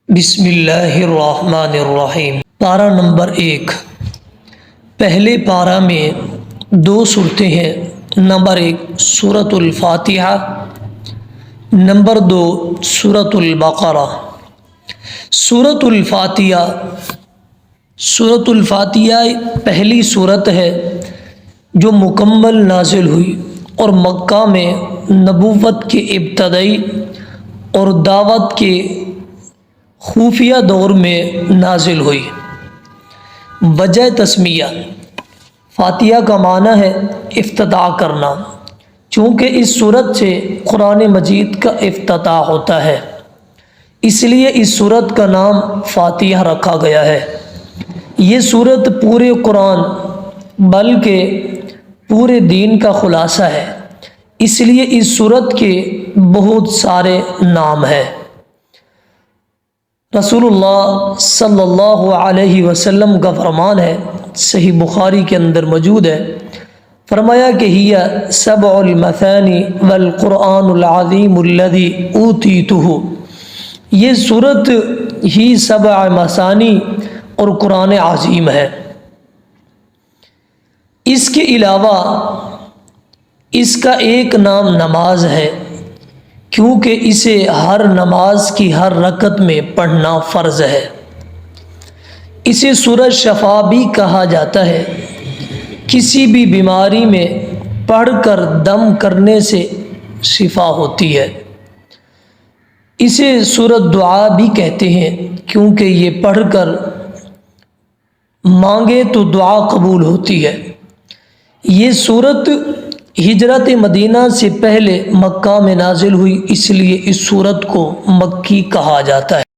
بسم اللہ الرحمن الرحیم۔ پارہ نمبر 1۔ پہلے پارہ میں 2 صورتیں ہیں۔ نمبر 1 سورۃ الفاتحہ، نمبر 2 سورۃ البقرہ۔ سورۃ الفاتحہ پہلی صورت ہے جو مکمل نازل ہوئی اور مکہ میں نبوت کے ابتدائی اور دعوت کے خفیہ دور میں نازل ہوئی۔ وجہ تسمیہ: فاتحہ کا معنی ہے افتتاح کرنا، چونکہ اس صورت سے قرآن مجید کا افتتاح ہوتا ہے، اس لیے اس صورت کا نام فاتحہ رکھا گیا ہے۔ یہ صورت پورے قرآن بلکہ پورے دین کا خلاصہ ہے، اس لیے اس صورت کے بہت سارے نام ہیں۔ رسول اللہ صلی اللہ علیہ وسلم کا فرمان ہے، صحیح بخاری کے اندر موجود ہے، فرمایا کہ ہی سبع المثانی والقرآن العظیم الذی اوتیتہ، یہ صورت ہی 7 مثانی اور قرآن عظیم ہے۔ اس کے علاوہ اس کا ایک نام نماز ہے، کیونکہ اسے ہر نماز کی ہر رکعت میں پڑھنا فرض ہے۔ اسے سورۃ شفا بھی کہا جاتا ہے، کسی بھی بیماری میں پڑھ کر دم کرنے سے شفا ہوتی ہے۔ اسے سورۃ دعا بھی کہتے ہیں، کیونکہ یہ پڑھ کر مانگے تو دعا قبول ہوتی ہے۔ یہ صورت ہجرت مدینہ سے پہلے مکہ میں نازل ہوئی، اس لیے اس صورت کو مکی کہا جاتا ہے۔